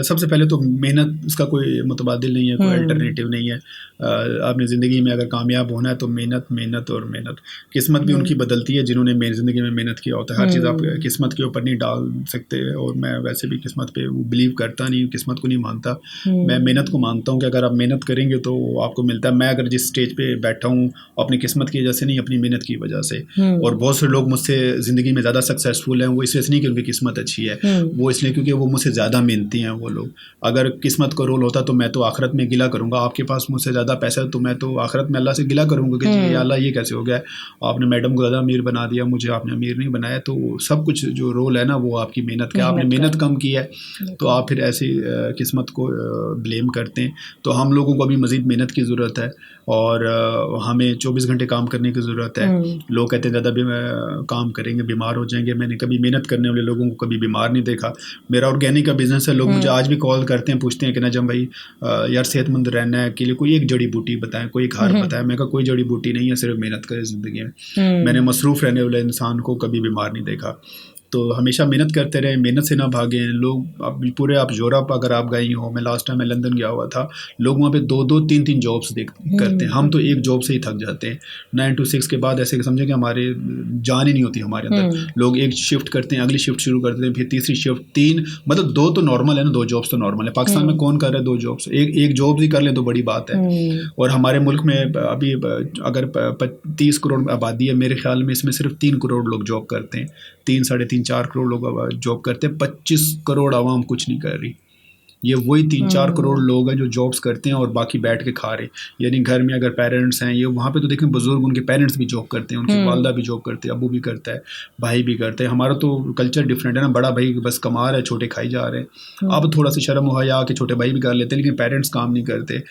सबसे पहले तो मेहनत, इसका कोई मुतबादिल नहीं है, कोई अल्टरनेटिव नहीं है। आपने ज़िंदगी में अगर कामयाब होना है तो मेहनत और मेहनत। किस्मत भी उनकी बदलती है जिन्होंने मेरी ज़िंदगी में मेहनत किया होता है। हर चीज़ आप किस्मत के ऊपर नहीं डाल सकते, और मैं वैसे भी किस्मत पे बिलीव करता नहीं, किस्मत को नहीं मानता। मैं मेहनत को मानता हूँ कि अगर आप मेहनत करेंगे तो आपको मिलता है। मैं अगर जिस स्टेज पे बैठा हूँ अपनी किस्मत की वजह से नहीं, अपनी मेहनत की वजह से। और बहुत से लोग मुझसे ज़िंदगी में ज़्यादा सक्सेसफुल हैं, वो इसलिए नहीं कि उनकी किस्मत अच्छी है, वो इसलिए क्योंकि वो मुझसे ज़्यादा मेहनती हैं वो लोग। अगर किस्मत का रोल होता तो मैं तो आखिरत में गिला करूँगा, आपके पास मुझसे ज़्यादा पैसा है तो मैं तो आखिरत में अल्लाह से गिला करूँगा कि जी अल्लाह ये कैसे हो गया, आपने मैडम को ज़्यादा अमीर बना दिया, मुझे आपने अमीर नहीं बनाया। तो सब कुछ जो रोल है ना वो आपकी मेहनत का। आपने मेहनत कम की है तो आप फिर ऐसी किस्मत को ब्लेम करते हैं। तो हम लोगों को अभी मज़ीद मेहनत की ज़रूरत है, और हमें 24 घंटे काम करने की ज़रूरत है। लोग कहते हैं ज़्यादा भी काम करेंगे बीमार हो जाएंगे। मैंने कभी मेहनत करने वाले लोगों को कभी बीमार नहीं देखा। मेरा ऑर्गेनिक का बिज़नेस है, लोग मुझे आज भी कॉल करते हैं, पूछते हैं कि नजम भाई यार सेहतमंद रहना है के लिए कोई एक जड़ी बूटी बताएं, कोई एक हार बताएं। मैं कहा कोई जड़ी बूटी नहीं है, सिर्फ मेहनत करें ज़िंदगी में। मैंने मसरूफ़ रहने वाले इंसान को कभी बीमार नहीं देखा। तो हमेशा मेहनत करते रहें, मेहनत से ना भागें। लोग आप पूरे आप यूरोप अगर आप गई हो, मैं लास्ट टाइम मैं लंदन गया हुआ था, लोग वहाँ पे 2-2, 3-3 जॉब्स करते हैं। हम तो एक जॉब से ही थक जाते हैं। 9 to 6 के बाद ऐसे समझे कि हमारे जान ही नहीं होती हमारे अंदर। लोग एक शिफ्ट करते हैं, अगली शिफ्ट शुरू करते हैं, फिर तीसरी शिफ्ट, 3 मतलब 2 तो नॉर्मल है ना, 2 जॉब्स तो नॉर्मल है। पाकिस्तान में कौन कर रहा है 2 जॉब्स? एक जॉब भी कर ले तो बड़ी बात है। और हमारे मुल्क में अभी अगर 30 करोड़ आबादी है, मेरे ख्याल में इसमें सिर्फ 3 करोड़ लोग जॉब करते हैं। 3, 3.5, 4 करोड़ लोग जॉब करते हैं, 25 करोड़ आवाम कुछ नहीं कर रही। ये वही 3-4 करोड़ लोग हैं जो जॉब्स करते हैं और बाकी बैठ के खा रहे। यानी घर में अगर पेरेंट्स हैं, ये वहाँ पे तो देखें बुजुर्ग, उनके पेरेंट्स भी जॉब करते हैं, उनकी वालदा भी जॉब करते हैं, अबू भी करता है, भाई भी करते हैं। हमारा तो कल्चर डिफरेंट है ना, बड़ा भाई बस कमा रहा है, छोटे खाई जा रहे हैं। अब थोड़ा सा शर्म मुहैया कि छोटे भाई भी कर लेते हैं, लेकिन पेरेंट्स काम नहीं करते।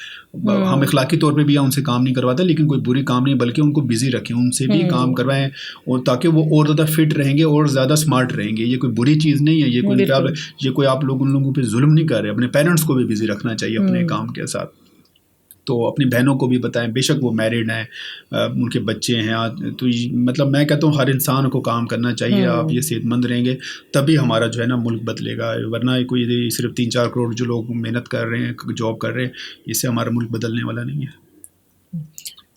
हम इखलाकी तौर पर भी उनसे काम नहीं करवाते, लेकिन कोई बुरी काम नहीं, बल्कि उनको बिजी रखें, उनसे भी काम करवाएं, और ताकि वो और ज़्यादा फिट रहेंगे और ज़्यादा स्मार्ट रहेंगे। ये कोई बुरी चीज़ नहीं है, ये कोई आप लोग उन लोगों पर जुल्म नहीं कर रहे। अपने पेरेंट्स को भी बिजी रखना चाहिए अपने काम के साथ। तो अपनी बहनों को भी बताएं, बेशक वो मैरिड हैं, उनके बच्चे हैं। तो मतलब मैं कहता हूँ हर इंसान को काम करना चाहिए। आप ये सेहतमंद रहेंगे तभी हमारा जो है ना मुल्क बदलेगा, वरना कोई सिर्फ 3-4 करोड़ जो लोग मेहनत कर रहे हैं, जॉब कर रहे हैं, इससे हमारा मुल्क बदलने वाला नहीं है।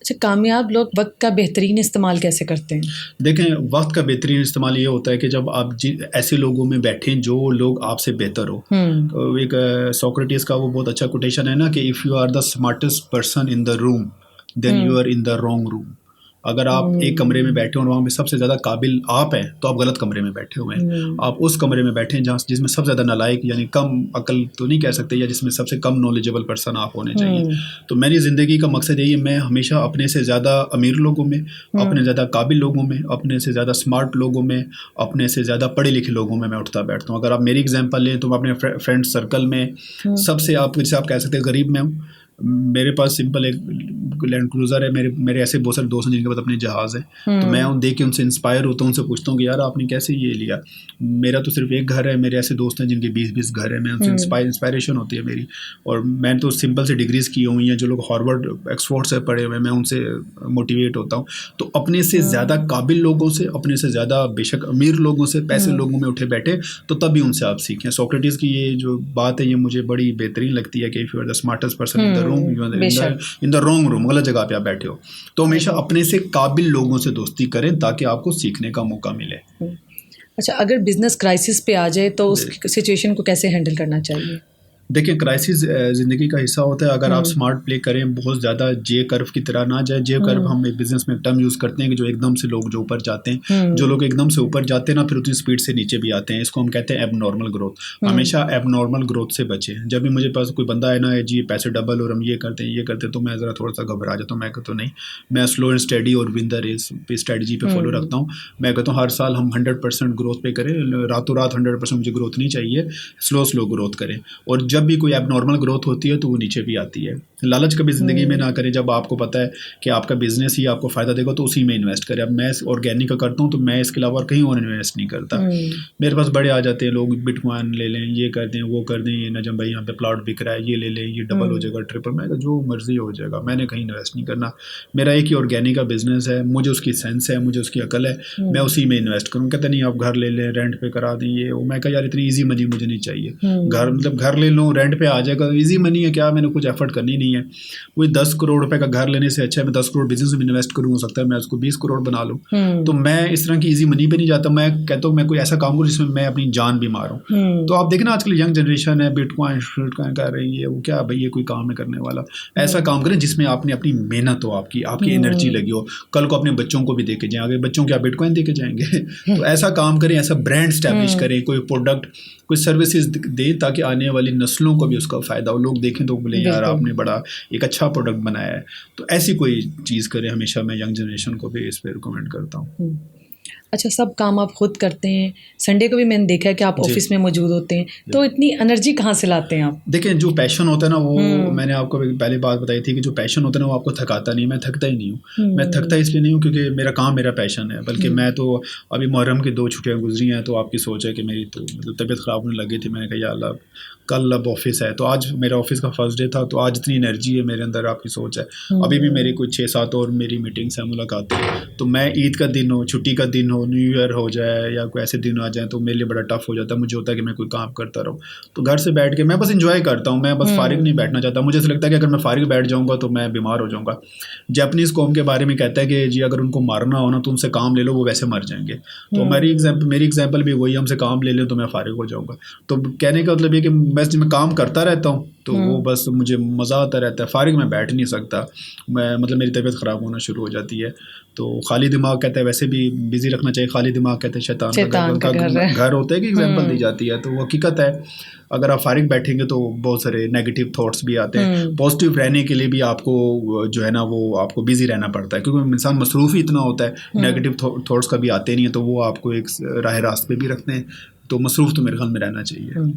अच्छा, कामयाब लोग वक्त का बेहतरीन इस्तेमाल कैसे करते हैं? देखें, वक्त का बेहतरीन इस्तेमाल ये होता है कि जब आप ऐसे लोगों में बैठें जो लोग आपसे बेहतर हो। तो एक सोक्रेटिस का वो बहुत अच्छा कोटेशन है ना कि if you are the smartest person in the room then you are in the wrong room. अगर आप एक कमरे में बैठे हो और वहाँ पे सबसे ज़्यादा काबिल आप हैं तो आप गलत कमरे में बैठे हुए हैं। आप उस कमरे में बैठे हैं जहाँ जिसमें सबसे ज़्यादा नालायक, यानी कम अकल तो नहीं कह सकते, या जिसमें सबसे कम नॉलेजेबल पर्सन आप होने चाहिए। तो मेरी ज़िंदगी का मकसद यही है, मैं हमेशा अपने से ज़्यादा अमीर लोगों में, अपने ज़्यादा काबिल लोगों में, अपने से ज़्यादा स्मार्ट लोगों में, अपने से ज़्यादा पढ़े लिखे लोगों में मैं उठता बैठता हूँ। अगर आप मेरी एग्जाम्पल लें तो मैं अपने फ्रेंड सर्कल में सबसे, आप जैसे आप कह सकते हैं गरीब में हूँ। मेरे पास सिंपल एक लैंड क्रूज़र है, मेरे ऐसे बहुत सारे दोस्त हैं जिनके पास अपने जहाज़ हैं। तो मैं उन देख के उनसे इंस्पायर होता हूँ, उनसे पूछता हूँ कि यार आपने कैसे ये लिया। मेरा तो सिर्फ एक घर है, मेरे ऐसे दोस्त हैं जिनके 20-20 घर हैं। मैं उनसे इंस्पायरेशन होती है मेरी। और मैंने तो सिंपल से डिग्रीज़ की हुई हैं, जो लोग हार्वर्ड ऑक्सफोर्ड से पढ़े हुए हैं, मैं उनसे मोटिवेट होता हूँ। तो अपने से ज़्यादा काबिल लोगों से, अपने से ज़्यादा बेशक अमीर लोगों से, पैसे लोगों में उठे बैठे, तो तभी उनसे आप सीखें। सोक्रेटिस की ये जो बात है ये मुझे बड़ी बेहतरीन लगती है कि if you are the smartest person in the in the wrong room, गलत जगह पे आप बैठे हो। तो हमेशा अपने से काबिल लोगों से दोस्ती करें ताकि आपको सीखने का मौका मिले। अच्छा, अगर बिजनेस क्राइसिस पे आ जाए तो उस सिचुएशन को कैसे हैंडल करना चाहिए? देखिए क्राइसिस ज़िंदगी का हिस्सा होता है। अगर आप स्मार्ट प्ले करें, बहुत ज़्यादा जे कर्व की तरह ना जाए। जे कर्व हम एक बिजनेस में एक टर्म यूज़ करते हैं कि जो एकदम से लोग जो ऊपर जाते हैं, जो लोग एकदम से ऊपर जाते हैं ना फिर उतनी स्पीड से नीचे भी आते हैं, इसको हम कहते हैं एबनॉर्मल ग्रोथ। हमेशा एबनॉर्मल ग्रोथ से बचें। जब भी मुझे पास कोई बंदा है ना जी पैसे डबल और हम ये करते हैं तो मैं ज़रा थोड़ा सा घबरा जाता हूँ। मैं कहता हूँ नहीं, मैं स्लो एंड स्टडी और विन द रेस पे स्ट्रेटजी पे फॉलो रखता हूँ। मैं कहता हूँ हर साल हम 100% ग्रोथ पे करें, रातों रात 100% मुझे ग्रोथ नहीं चाहिए, स्लो ग्रोथ करें। और जब भी कोई एबनॉर्मल ग्रोथ होती है तो वो नीचे भी आती है। लालच कभी ज़िंदगी में ना करें। जब आपको पता है कि आपका बिजनेस ही आपको फ़ायदा देगा तो उसी में इन्वेस्ट करें। अब मैं ऑर्गेनिक का करता हूँ तो मैं इसके अलावा कहीं और इन्वेस्ट नहीं करता। मेरे पास बड़े आ जाते हैं लोग, बिटकॉइन ले लें, ये कर दें, वो कर दें, ये नजम भाई यहाँ पे प्लॉट बिक रहा है, ये ले लें, ये डबल हो जाएगा, ट्रिपल। मैं जो मर्जी हो जाएगा, मैंने कहीं इन्वेस्ट नहीं करना। मेरा एक ही ऑर्गेनिक का बिजनेस है, मुझे उसकी सेंस है, मुझे उसकी अकल है, मैं उसी में इन्वेस्ट करूँ। कहते नहीं आप घर ले लें, रेंट पे करा दें, ये वो। मैं कहा यार इतनी ईजी मनी मुझे नहीं चाहिए। घर मतलब घर ले लूँ, रेंट पे आ जाएगा, ईजी मनी है क्या, मैंने कुछ एफर्ट करनी नहीं है। वही 10 करोड़ रुपए का घर लेने से अच्छा है मैं 10 करोड़ बिजनेस में इन्वेस्ट करूँ, हो सकता है मैं उसको 20 करोड़ बना लूँ। तो मैं इस तरह की इजी मनी पे नहीं जाता। मैं कहता हूँ मैं कोई ऐसा काम करूँ जिसमें मैं अपनी जान भी मारूँ। तो आप देखें ना आजकल यंग जनरेशन है, बिटकॉइन कर रही है, वो क्या भाई ये कोई काम है करने वाला। ऐसा काम करें जिसमें आपने अपनी मेहनत हो, आपकी एनर्जी लगी हो, कल को अपने बच्चों को भी देके जाएं। आगे बच्चों क्या बिटकॉइन देके जाएंगे। तो ऐसा काम करें, ऐसा ब्रांड स्टैब्लिश करें, कोई प्रोडक्ट कोई सर्विसेज दें ताकि आने वाली नस्लों को भी उसका फ़ायदा हो। लोग देखें तो बोले यार आपने बड़ा एक अच्छा प्रोडक्ट बनाया है। तो ऐसी कोई चीज़ करें। हमेशा मैं यंग जनरेशन को भी इस पर रिकमेंड करता हूँ। अच्छा, सब काम आप खुद करते हैं, संडे को भी मैंने देखा है कि आप ऑफिस में मौजूद होते हैं, तो इतनी एनर्जी कहाँ से लाते हैं आप? देखें जो पैशन होता है ना वो मैंने आपको पहले बात बताई थी कि जो पैशन होता है ना वो आपको थकाता नहीं। मैं थकता ही नहीं हूँ। मैं थकता इसलिए नहीं हूँ क्योंकि मेरा काम मेरा पैशन है। बल्कि मैं तो अभी मुहर्रम की 2 छुट्टियाँ गुजरी हैं तो आपकी सोच है कि मेरी तो मतलब तबीयत ख़राब होने लगी थी। मैंने कहा या अल्लाह कल अब ऑफिस है, तो आज मेरा ऑफिस का फर्स्ट डे था, तो आज इतनी एनर्जी है मेरे अंदर, आपकी सोच है। अभी भी मेरी कुछ 6-7 और मेरी मीटिंग्स हैं, मुलाकातें। तो मैं ईद का दिन हो, छुट्टी का दिन हो, न्यू ईयर हो जाए या कोई ऐसे दिन आ जाए तो मेरे लिए बड़ा टफ हो जाता है। मुझे होता है कि मैं कोई काम करता रहूँ। तो घर से बैठ के मैं बस इंजॉय करता हूँ। मैं बस फारिग नहीं बैठना चाहता। मुझे ऐसा लगता है कि अगर मैं फारिग बैठ जाऊँगा तो मैं बीमार हो जाऊँगा। जापानीज़ कौम के बारे में कहता है कि जी अगर उनको मारना हो ना तो उनसे काम ले लो, वो वैसे मर जाएंगे। तो मेरी एग्जाम्पल भी वही, हमसे काम ले लें तो मैं फारिग हो जाऊँगा। तो कहने का मतलब ये कि बस मैं काम करता रहता हूँ तो वो बस मुझे मज़ा आता रहता है। फारिग में बैठ नहीं सकता मैं, मतलब मेरी तबीयत ख़राब होना शुरू हो जाती है। तो खाली दिमाग कहते हैं वैसे भी बिजी रखना चाहिए। खाली दिमाग कहते हैं शैतान का घर होता है कि एग्जाम्पल दी जाती है। तो वो हकीकत है। अगर आप फारिग बैठेंगे तो बहुत सारे नेगेटिव थॉट्स भी आते हैं। पॉजिटिव रहने के लिए भी आपको जो है ना वो आपको बिजी रहना पड़ता है क्योंकि इंसान मसरूफ़ ही इतना होता है। नेगेटिव थॉट्स कभी आते नहीं है तो वो आपको एक राह रास्ते पे भी रखते हैं। तो मसरूफ़ तो मेरे ख्याल में रहना चाहिए।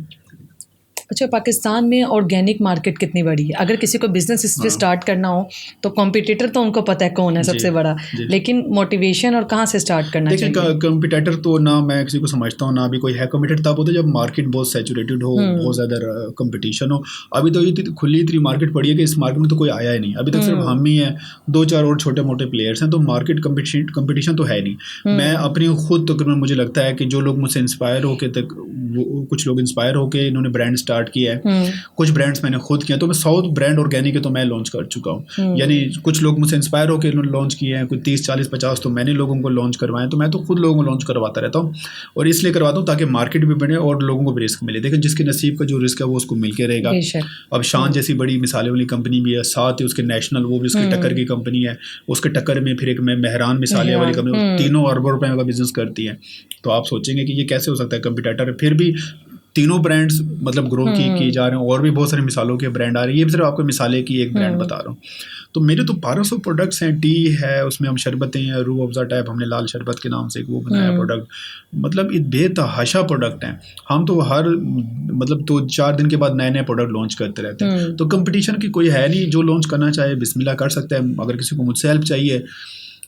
अच्छा, पाकिस्तान में ऑर्गेनिक मार्केट कितनी बड़ी है? अगर किसी को बिजनेस इस पे स्टार्ट करना हो तो कॉम्पिटिटर तो उनको पता है कौन है सबसे बड़ा, लेकिन मोटिवेशन और कहाँ से स्टार्ट करना चाहिए? कॉम्पिटिटर तो ना मैं किसी को समझता हूँ ना भी कोई है। कॉम्पिटिटर तब होता है जब मार्केट बहुत सैचुरेटेड हो, बहुत ज़्यादा कंपटीशन हो। अभी तो ये खुली इतनी मार्केट पड़ी है कि इस मार्केट में तो कोई आया ही नहीं अभी तक। सिर्फ हम ही हैं, 2-4 और छोटे मोटे प्लेयर्स हैं। तो मार्केट कंपटीशन तो है नहीं। मैं अपनी खुद तो मुझे लगता है कि जो लोग मुझसे इंस्पायर होके कुछ लोग इंस्पायर होके इन्होंने ब्रांड स्टार्ट किया है, कुछ ब्रांड्स मैंने खुद किया। तो मैं 100 ब्रांड ऑर्गेनिक है तो मैं लॉन्च कर चुका हूँ। यानी कुछ लोग मुझसे इंस्पायर होकर इन्होंने लॉन्च किए हैं, कुछ 30, 40, 50 तो मैंने लोगों को लॉन्च करवाए। तो मैं तो खुद लोगों को लॉन्च करवाता रहता हूँ और इसलिए करवाता हूँ ताकि मार्केट भी बढ़े और लोगों को भी रिस्क मिले। देखिए जिसके नसीब का जो रिस्क है वो उसको मिल के रहेगा। अब शान जैसी बड़ी मिसालें वाली कंपनी भी है, साथ ही उसके नेशनल वो भी उसकी टक्कर की कंपनी है। उसके टक्कर में फिर एक मेहरान मिसाले वाली कंपनी 3 अरबों रुपए का बिजनेस करती है। तो आप सोचेंगे कि ये कैसे हो सकता है, कंपटीटर फिर भी तीनों ब्रांड्स मतलब ग्रो की जा रहे हैं। और भी बहुत सारी मिसालों के ब्रांड आ रहे हैं। ये सिर्फ आपको मिसालें की एक ब्रांड बता रहा हूँ। तो मेरे तो 1200 प्रोडक्ट्स हैं। टी है, उसमें हम शरबतें हैं, रूह अफ़ज़ा टाइप हमने लाल शरबत के नाम से एक वो बनाया प्रोडक्ट। मतलब ये बेतहाशा प्रोडक्ट हैं। हम तो हर मतलब 2-4 दिन के बाद नए नए प्रोडक्ट लॉन्च करते रहते हैं। तो कंपटीशन की कोई है नहीं। जो लॉन्च करना चाहे बिस्मिल्लाह कर सकता है। अगर किसी को मुझसे हेल्प चाहिए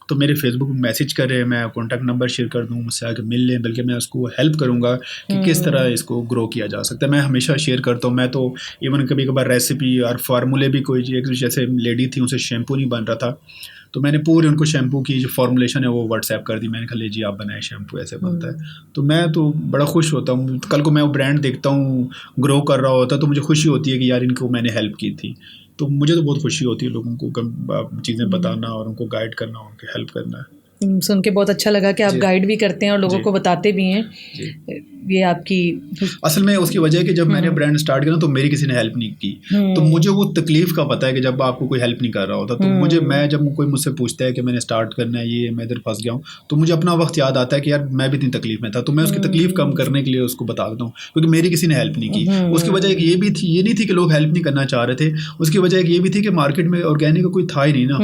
तो मेरे फेसबुक में मैसेज करें, मैं कॉन्टैक्ट नंबर शेयर कर दूँ, मुझसे आके मिल लें। बल्कि मैं उसको हेल्प करूँगा कि किस तरह इसको ग्रो किया जा सकता है। मैं हमेशा शेयर करता हूँ। मैं तो इवन कभी कभार रेसिपी और फार्मूले भी, कोई जैसे लेडी थी उनसे शैम्पू नहीं बन रहा था तो मैंने पूरे उनको शैम्पू की जो फॉर्मुलेशन है वो व्हाट्सएप कर दी। मैंने कहा ले जी आप बनाए शैम्पू, ऐसे बनता है। तो मैं तो बड़ा खुश होता हूँ। कल को मैं वो ब्रांड देखता हूँ ग्रो कर रहा होता तो मुझे खुशी होती है कि यार इनको मैंने हेल्प की थी। तो मुझे तो बहुत खुशी होती है लोगों को चीज़ें बताना और उनको गाइड करना, उनकी हेल्प करना। सुन के बहुत अच्छा लगा कि आप गाइड भी करते हैं और लोगों को बताते भी हैं। ये आपकी असल में उसकी वजह है कि जब मैंने ब्रांड स्टार्ट किया तो मेरी किसी ने हेल्प नहीं की, तो मुझे वो तकलीफ का पता है कि जब आपको कोई हेल्प नहीं कर रहा होता, तो मैं जब कोई मुझसे पूछता है कि मैंने स्टार्ट करना है ये, मैं इधर फंस गया हूँ, तो मुझे अपना वक्त याद आता है कि यार मैं भी इतनी तकलीफ में था, तो मैं उसकी तकलीफ कम करने के लिए उसको बता देता हूँ, क्योंकि मेरी किसी ने हेल्प नहीं की। उसकी वजह एक ये भी थी, ये नहीं थी कि लोग हेल्प नहीं करना चाह रहे थे, उसकी वजह एक ये भी थी कि मार्केट में ऑर्गेनिक का कोई था ही नहीं ना।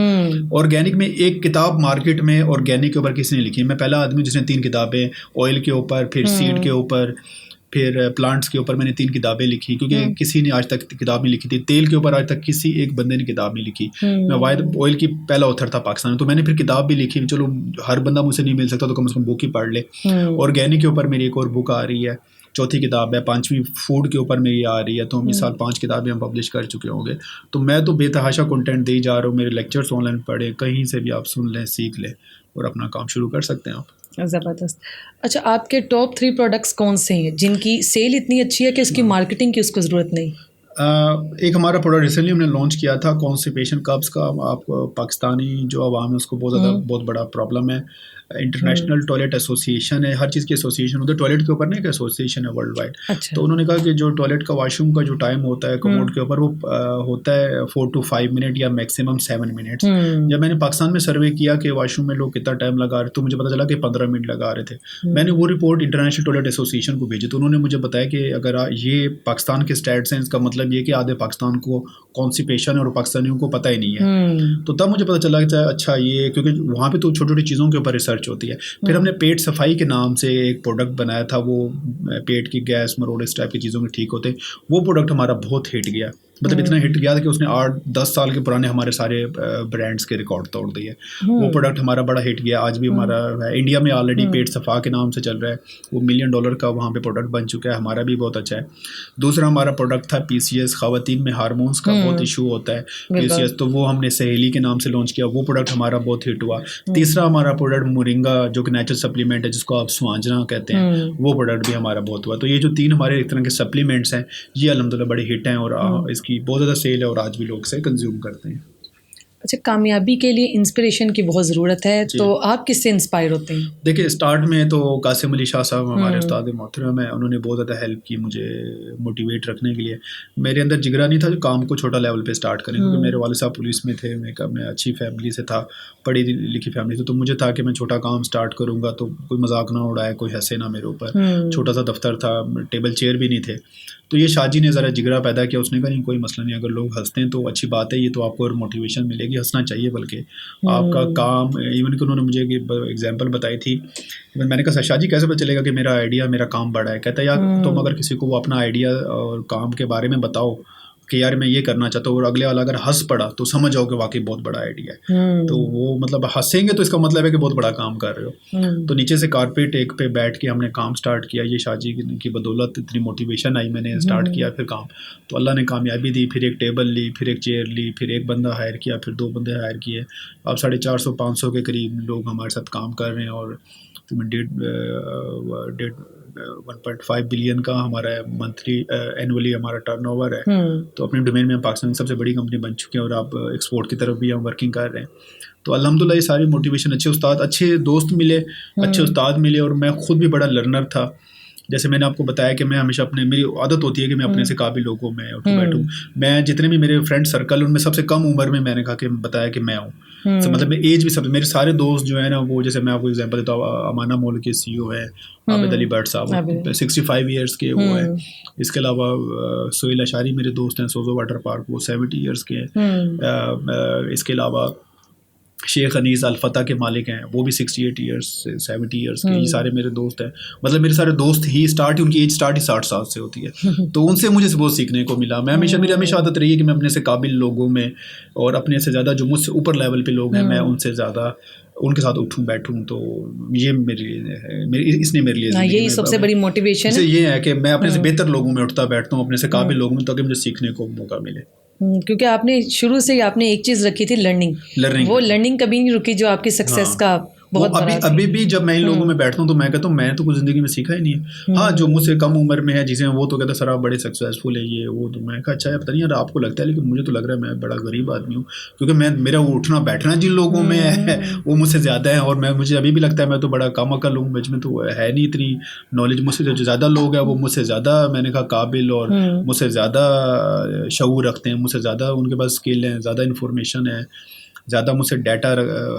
ऑर्गेनिक में एक किताब मार्केट में ऑर्गेनिक के ऊपर किसी ने लिखी, मैं पहला आदमी जिसने 3 किताबें, ऑयल के ऊपर, फिर सीड के ऊपर, फिर प्लांट्स के ऊपर मैंने 3 किताबें लिखी, क्योंकि किसी ने आज तक किताब नहीं लिखी थी। तेल के ऊपर आज तक किसी एक बंदे ने किताब नहीं लिखी। मैं वाइड ऑयल की पहला ऑथर था पाकिस्तान में, तो मैंने फिर किताब भी लिखी। चलो हर बंदा मुझसे नहीं मिल सकता तो कम से कम बुक ही पढ़ ले। ऑर्गेनिक के ऊपर मेरी एक और बुक आ रही है, 4थी किताब है, 5वीं फूड के ऊपर मेरी आ रही है, तो हम इस साल 5 किताबें हम पब्लिश कर चुके होंगे। तो मैं तो बेतहाशा कंटेंट दे जा रहा हूँ। मेरे लेक्चर्स ऑनलाइन पढ़े, कहीं से भी आप सुन लें, सीख लें और अपना काम शुरू कर सकते हैं आप। ज़बरदस्त। अच्छा, आपके टॉप 3 प्रोडक्ट्स कौन से हैं जिनकी सेल इतनी अच्छी है कि इसकी मार्केटिंग की उसको ज़रूरत नहीं? एक हमारा प्रोडक्ट रिसेंटली हमने लॉन्च किया था, कॉन्स्टिपेशन कब्स का। आप पाकिस्तानी जो आवाम है उसको बहुत बड़ा प्रॉब्लम है। इंटरनेशनल टॉयलेट एसोसिएशन है, हर चीज़ की एसोसिएशन होता है, टॉयलेट के ऊपर नहीं, एक एसोसिएशन है वर्ल्ड वाइड। अच्छा। तो उन्होंने कहा कि जो टॉयलेट का वॉशरूम का जो टाइम होता है कमोड के ऊपर, वो होता है 4 to 5 मिनट या मैक्सिमम 7 मिनट्स। जब मैंने पाकिस्तान में सर्वे किया कि वॉशरूम में लोग कितना टाइम लगा रहे, तो मुझे पता चला कि 15 मिनट लगा रहे थे। मैंने वो रिपोर्ट इंटरनेशनल टॉयलेट एसोसिएशन को भेजी, तो उन्होंने मुझे बताया कि अगर ये पाकिस्तान के स्टैट्स हैं, इसका मतलब ये कि आधे पाकिस्तान को कॉन्स्टिपेशन है और पाकिस्तानियों को पता ही नहीं है। तो तब मुझे पता चला कि अच्छा ये, क्योंकि वहाँ पे तो छोटी छोटी चीज़ों के ऊपर रिसर्च होती है। फिर हमने पेट सफाई के नाम से एक प्रोडक्ट बनाया था, वो पेट की गैस मरोड़ इस टाइप की चीज़ों में ठीक होते। वो प्रोडक्ट हमारा बहुत हिट गया, मतलब इतना हिट गया था कि उसने 8-10 साल के पुराने हमारे सारे ब्रांड्स के रिकॉर्ड तोड़ दिए। वो प्रोडक्ट हमारा बड़ा हिट गया। आज भी हमारा इंडिया में ऑलरेडी पेट सफा के नाम से चल रहा है, वो $1 मिलियन का वहाँ पे प्रोडक्ट बन चुका है, हमारा भी बहुत अच्छा है। दूसरा हमारा प्रोडक्ट था PCS, ख़वातीन में हार्मोन्स का बहुत इशू होता है PCS, तो वो हमने सहेली के नाम से लॉन्च किया, वो प्रोडक्ट हमारा बहुत हिट हुआ। तीसरा हमारा प्रोडक्ट मोरिंगा, जो कि नेचुरल सप्लीमेंट है, जिसको आप स्वांजना कहते हैं, वो प्रोडक्ट भी हमारा बहुत हुआ। तो ये जो 3 हमारे एक तरह के सप्लीमेंट्स हैं, ये अल्हम्दुलिल्लाह बड़े हिट हैं और इसकी बहुत ज़्यादा सेल है और आज भी लोग से कंज्यूम करते हैं। अच्छा, कामयाबी के लिए इंस्पिरेशन की बहुत ज़रूरत है, तो आप किससे इंस्पायर होते हैं? देखिए, स्टार्ट में तो कासिम अली शाह साहब हमारे उस्ताद मोहतरम है, उन्होंने बहुत ज़्यादा हेल्प की मुझे मोटिवेट रखने के लिए। मेरे अंदर जिगरा नहीं था जो काम को छोटा लेवल पे स्टार्ट करें, क्योंकि मेरे वाले साहब पुलिस में थे, मैं अच्छी फैमिली से था, पढ़ी लिखी फैमिली से, तो मुझे था कि मैं छोटा काम स्टार्ट करूँगा तो कोई मजाक ना उड़ाए, कोई हंसे ना मेरे ऊपर। छोटा सा दफ्तर था, टेबल चेयर भी नहीं थे। तो ये शाहजी ने ज़रा जिगरा पैदा किया, उसने कहा नहीं कोई मसला नहीं, अगर लोग हंसते हैं तो अच्छी बात है, ये तो आपको और मोटिवेशन मिलेगी, हंसना चाहिए, बल्कि आपका काम। इवन कि उन्होंने मुझे एक एग्जांपल बताई थी, इवन मैंने कहा शाहजी कैसे पता चलेगा कि मेरा आइडिया, मेरा काम बड़ा है? कहता है यार तुम अगर किसी को वो अपना आइडिया और काम के बारे में बताओ कि यार मैं ये करना चाहता हूँ, और अगले वाला अगर हंस पड़ा तो समझ जाओ कि वाकई बहुत बड़ा आइडिया है। तो वो मतलब हंसेंगे तो इसका मतलब है कि बहुत बड़ा काम कर रहे हो। तो नीचे से कारपेट एक पे बैठ के हमने काम स्टार्ट किया। ये शाहजी की बदौलत इतनी मोटिवेशन आई, मैंने स्टार्ट किया, फिर काम तो अल्लाह ने कामयाबी दी। फिर एक टेबल ली, फिर एक चेयर ली, फिर एक बंदा हायर किया, फिर 2 बंदे हायर किए। अब 450-500 के करीब लोग हमारे साथ काम कर रहे हैं और 1.5 बिलियन का हमारा मंथली एनुअली हमारा टर्नओवर है। तो अपने डोमेन में हम पाकिस्तान की सबसे बड़ी कंपनी बन चुके हैं और अब एक्सपोर्ट की तरफ भी हम वर्किंग कर रहे हैं। तो अल्हम्दुलिल्लाह ये सारी मोटिवेशन, अच्छे उस्ताद, अच्छे दोस्त मिले, अच्छे उस्ताद मिले, और मैं खुद भी बड़ा लर्नर था। जैसे मैंने आपको बताया कि मैं हमेशा मेरी आदत होती है कि मैं अपने से काबिल लोगों में उठूँ बैठूँ। मैं जितने भी मेरे फ्रेंड सर्कल, उनमें सबसे कम उम्र में मैंने कहा कि बताया कि मैं हूँ। तो मतलब एज भी सब, मेरे सारे दोस्त जो है ना, वो जैसे मैं आपको एग्जांपल देता हूँ, अमाना मॉल के CEO है आबिद अली भट्ट साहब, 65 ईयर्स के वो हैं। इसके अलावा सोहेल अशारी मेरे दोस्त हैं, सोजो वाटर पार्क, वो 70 ईयर्स के हैं। इसके अलावा शेख अनीस अलफता के मालिक हैं, वो भी 68 ईयर्स से 70 ईयर्स के। ये सारे मेरे दोस्त हैं। मतलब मेरे सारे दोस्त ही उनकी एज स्टार्ट ही 60 साल से होती है। तो उनसे मुझे बहुत सीखने को मिला। मैं मेरी हमेशा आदत रही है कि मैं अपने से काबिल लोगों में और अपने से ज़्यादा जो मुझसे ऊपर लेवल पे लोग हैं, मैं उनसे ज़्यादा उनके साथ उठूँ बैठूँ। तो ये मेरे लिए है, इसने मेरे लिए यही सबसे बड़ी मोटिवेशन है। ये है कि मैं अपने से बेहतर लोगों में उठता बैठता हूँ, अपने से काबिल लोगों में, ताकि मुझे सीखने को मौका मिले। क्योंकि आपने शुरू से ही आपने एक चीज़ रखी थी, लर्निंग। वो लर्निंग कभी नहीं रुकी, जो आपकी सक्सेस का बहुत बड़ा अभी भी जब मैं इन लोगों में बैठता हूँ तो मैं कहता हूँ मैं तो कुछ ज़िंदगी में सीखा ही नहीं है। हाँ, जो मुझसे कम उम्र में है जिसे वो तो कहता है सर आप बड़े सक्सेसफुल है ये वो, तो मैं कहा अच्छा है पता नहीं यार आपको लगता है, लेकिन मुझे तो लग रहा है मैं बड़ा गरीब आदमी हूँ, क्योंकि मेरा उठना बैठना जिन लोगों में है वो मुझसे ज़्यादा है, और मुझे अभी भी लगता है मैं तो बड़ा कम अकल हूँ, मुझ में तो है नहीं इतनी नॉलेज। मुझसे जो ज़्यादा लोग हैं वो मुझसे ज़्यादा मैंने कहा काबिल और मुझसे ज़्यादा शऊर रखते हैं, मुझसे ज़्यादा उनके पास स्किल है, ज़्यादा इन्फॉर्मेशन है, ज़्यादा मुझसे डाटा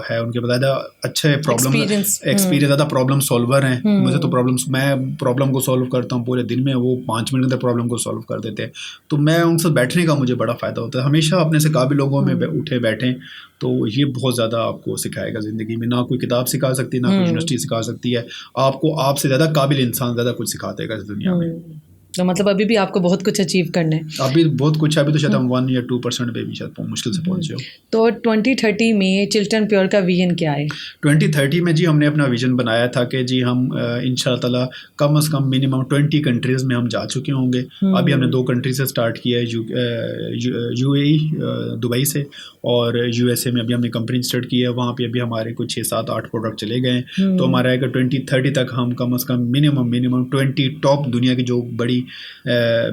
है उनके पास, ज़्यादा अच्छे प्रॉब्लम एक्सपीरियंस, ज़्यादा प्रॉब्लम सॉल्वर हैं। मुझे तो मैं प्रॉब्लम को सॉल्व करता हूँ पूरे दिन में, वो 5 मिनट के अंदर प्रॉब्लम को सॉल्व कर देते हैं। तो मैं उनसे बैठने का मुझे बड़ा फ़ायदा होता है, हमेशा अपने से काबिल लोगों में उठे बैठें, तो ये बहुत ज़्यादा आपको सिखाएगा ज़िंदगी में। ना कोई किताब सिखा सकती है, ना कोई यूनिवर्सिटी सिखा सकती है, आपको आपसे ज़्यादा काबिल इंसान ज़्यादा कुछ सिखा देगा इस दुनिया में। तो मतलब अभी भी आपको बहुत कुछ अचीव करना है। अभी बहुत कुछ है, अभी तो शायद हम 1 या 2% पे भी शायद मुश्किल से पहुँचे हो। तो 2030 में चिल्टन प्योर का विजन क्या है? 2030 में जी हमने अपना विज़न बनाया था कि जी हम इंशाअल्लाह ताला कम से कम मिनिमम 20 कंट्रीज़ में हम जा चुके होंगे। अभी हमने 2 कंट्री से स्टार्ट किया है, UAE दुबई से, और USA में अभी हमने कंपनी स्टार्ट की है, वहाँ पे अभी हमारे कुछ 6, 7, 8 प्रोडक्ट चले गए हैं। तो हमारा है कि 2030 तक हम कम से कम मिनिमम 20 टॉप दुनिया की जो बड़ी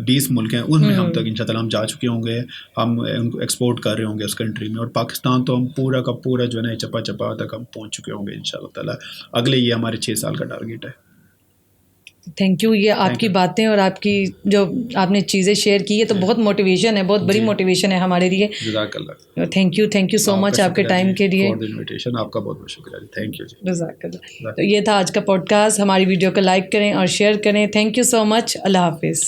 20 मुल्क हैं उनमें हम तक इंशाअल्लाह हम जा चुके होंगे, हम उनको एक्सपोर्ट कर रहे होंगे उस कंट्री में, और पाकिस्तान तो हम पूरा का पूरा जो है ना चप्पा चप्पा तक हम पहुँच चुके होंगे इंशाअल्लाह ताला। अगले ये हमारे 6 साल का टारगेट है। थैंक यू, ये आपकी बातें और आपकी जो आपने चीज़ें शेयर की है तो बहुत मोटिवेशन है, बहुत बड़ी मोटिवेशन है हमारे लिए। जज़ाकल्लाह, थैंक यू सो मच आपके टाइम के लिए, फॉर द इनविटेशन। आपका बहुत बहुत शुक्रिया, थैंक यू जी। जज़ाकल्लाह। तो ये था आज का पॉडकास्ट, हमारी वीडियो को लाइक करें और शेयर करें। थैंक यू सो मच, अल्लाह हाफिज़।